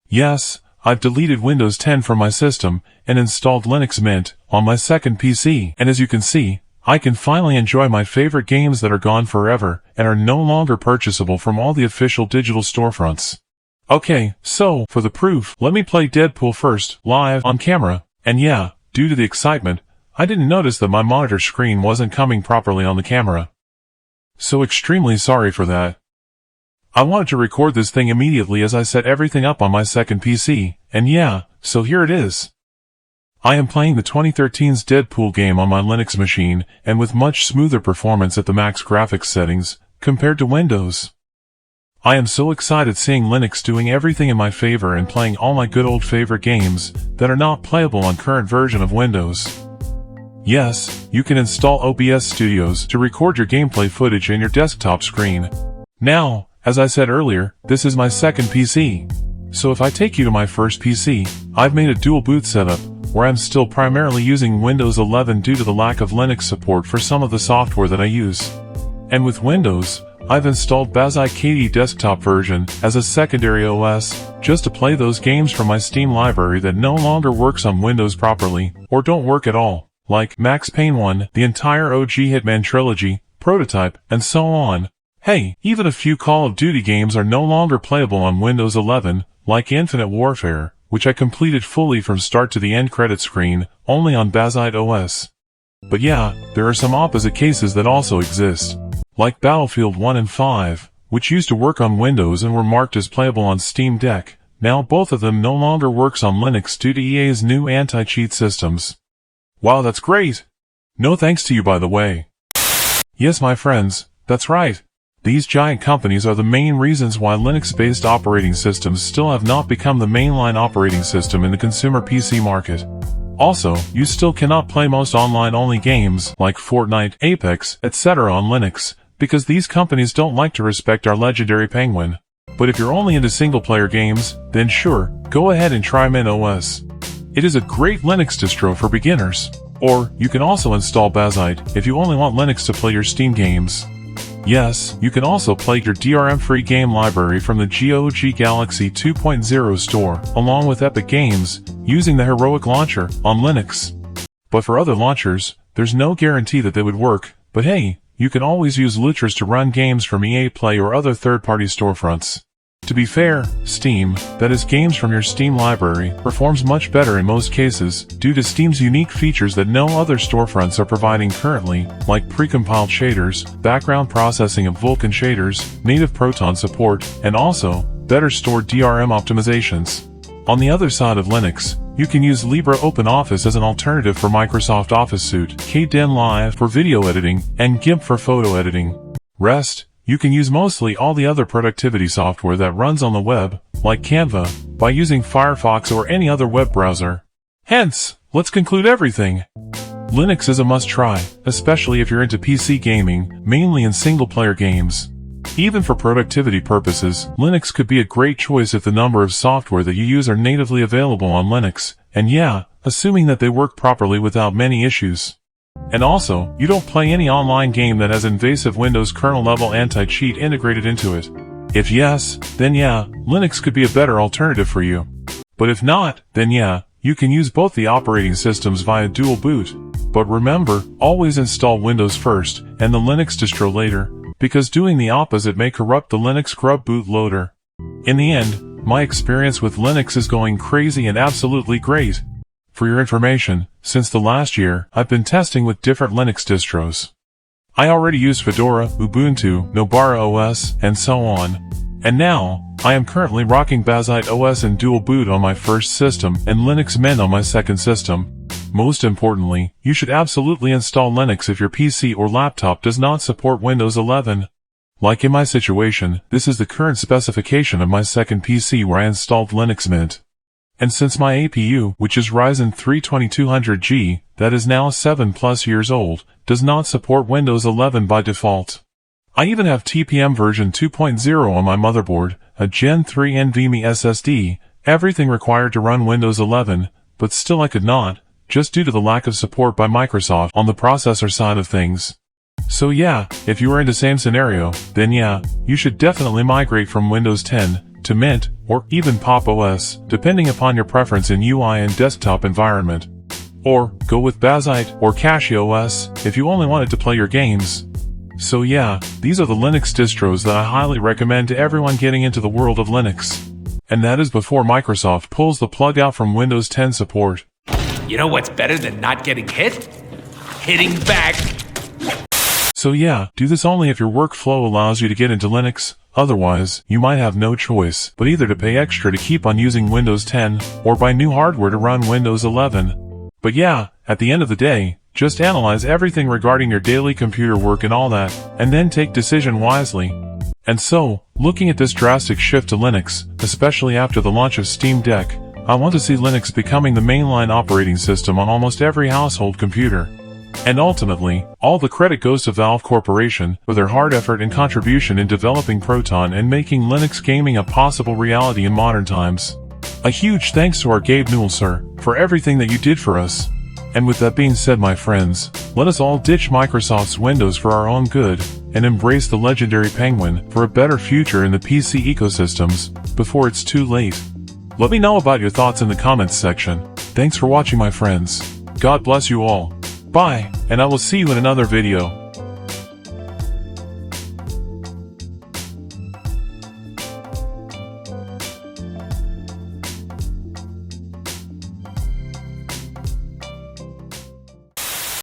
Yes, I've deleted Windows 10 from my system and installed Linux Mint on my second PC, and as you can see, I can finally enjoy my favorite games that are gone forever and are no longer purchasable from all the official digital storefronts. Okay, so, for the proof, let me play Deadpool first, live, on camera, and yeah, due to the excitement, I didn't notice that my monitor screen wasn't coming properly on the camera. So extremely sorry for that. I wanted to record this thing immediately as I set everything up on my second PC, and yeah, so here it is. I am playing the 2013's Deadpool game on my Linux machine, and with much smoother performance at the max graphics settings, compared to Windows. I am so excited seeing Linux doing everything in my favor and playing all my good old favorite games that are not playable on current version of Windows. Yes, you can install OBS Studios to record your gameplay footage in your desktop screen. Now, as I said earlier, this is my second PC. So if I take you to my first PC, I've made a dual boot setup, where I'm still primarily using Windows 11 due to the lack of Linux support for some of the software that I use. And with Windows, I've installed Bazzite KDE desktop version as a secondary OS, just to play those games from my Steam library that no longer works on Windows properly, or don't work at all, like Max Payne 1, the entire OG Hitman trilogy, Prototype, and so on. Hey, even a few Call of Duty games are no longer playable on Windows 11, like Infinite Warfare, which I completed fully from start to the end credit screen, only on Bazzite OS. But yeah, there are some opposite cases that also exist, like Battlefield 1 and 5, which used to work on Windows and were marked as playable on Steam Deck. Now both of them no longer works on Linux due to EA's new anti-cheat systems. Wow, that's great! No thanks to you, by the way. Yes, my friends, that's right. These giant companies are the main reasons why Linux-based operating systems still have not become the mainline operating system in the consumer PC market. Also, you still cannot play most online-only games, like Fortnite, Apex, etc. on Linux, because these companies don't like to respect our legendary Penguin. But if you're only into single-player games, then sure, go ahead and try Mint OS. It is a great Linux distro for beginners. Or, you can also install Bazzite if you only want Linux to play your Steam games. Yes, you can also play your DRM-free game library from the GOG Galaxy 2.0 store, along with Epic Games, using the Heroic Launcher on Linux. But for other launchers, there's no guarantee that they would work, but hey, you can always use Lutris to run games from EA Play or other third-party storefronts. To be fair, Steam, that is games from your Steam library, performs much better in most cases, due to Steam's unique features that no other storefronts are providing currently, like precompiled shaders, background processing of Vulkan shaders, native Proton support, and also, better stored DRM optimizations. On the other side of Linux, you can use LibreOpenOffice as an alternative for Microsoft Office Suite, Kdenlive for video editing, and GIMP for photo editing. Rest, you can use mostly all the other productivity software that runs on the web, like Canva, by using Firefox or any other web browser. Hence, let's conclude everything. Linux is a must-try, especially if you're into PC gaming, mainly in single-player games. Even for productivity purposes, Linux could be a great choice if the number of software that you use are natively available on Linux, and yeah, assuming that they work properly without many issues. And also, you don't play any online game that has invasive Windows kernel-level anti-cheat integrated into it. If yes, then yeah, Linux could be a better alternative for you. But if not, then yeah, you can use both the operating systems via dual boot. But remember, always install Windows first, and the Linux distro later, because doing the opposite may corrupt the Linux grub bootloader. In the end, my experience with Linux is going crazy and absolutely great. For your information, since the last year, I've been testing with different Linux distros. I already use Fedora, Ubuntu, Nobara OS, and so on. And now, I am currently rocking Bazzite OS and dual boot on my first system and Linux Mint on my second system. Most importantly, you should absolutely install Linux if your PC or laptop does not support Windows 11. Like in my situation, this is the current specification of my second PC where I installed Linux Mint. And since my APU, which is Ryzen 3 2200G, that is now 7+ years old, does not support Windows 11 by default. I even have TPM version 2.0 on my motherboard, a Gen 3 NVMe SSD, everything required to run Windows 11, but still I could not, just due to the lack of support by Microsoft on the processor side of things. So yeah, if you are in the same scenario, then yeah, you should definitely migrate from Windows 10 to Mint, or even Pop! OS, depending upon your preference in UI and desktop environment. Or, go with Bazzite or Casio OS, if you only wanted to play your games. So yeah, these are the Linux distros that I highly recommend to everyone getting into the world of Linux. And that is before Microsoft pulls the plug out from Windows 10 support. You know what's better than not getting hit? Hitting back. So yeah, do this only if your workflow allows you to get into Linux, otherwise, you might have no choice but either to pay extra to keep on using Windows 10, or buy new hardware to run Windows 11. But yeah, at the end of the day, just analyze everything regarding your daily computer work and all that, and then take decision wisely. And so, looking at this drastic shift to Linux, especially after the launch of Steam Deck, I want to see Linux becoming the mainline operating system on almost every household computer. And ultimately, all the credit goes to Valve Corporation for their hard effort and contribution in developing Proton and making Linux gaming a possible reality in modern times. A huge thanks to our Gabe Newell, sir, for everything that you did for us. And with that being said, my friends, let us all ditch Microsoft's Windows for our own good, and embrace the legendary Penguin for a better future in the PC ecosystems, before it's too late. Let me know about your thoughts in the comments section. Thanks for watching, my friends. God bless you all. Bye, and I will see you in another video.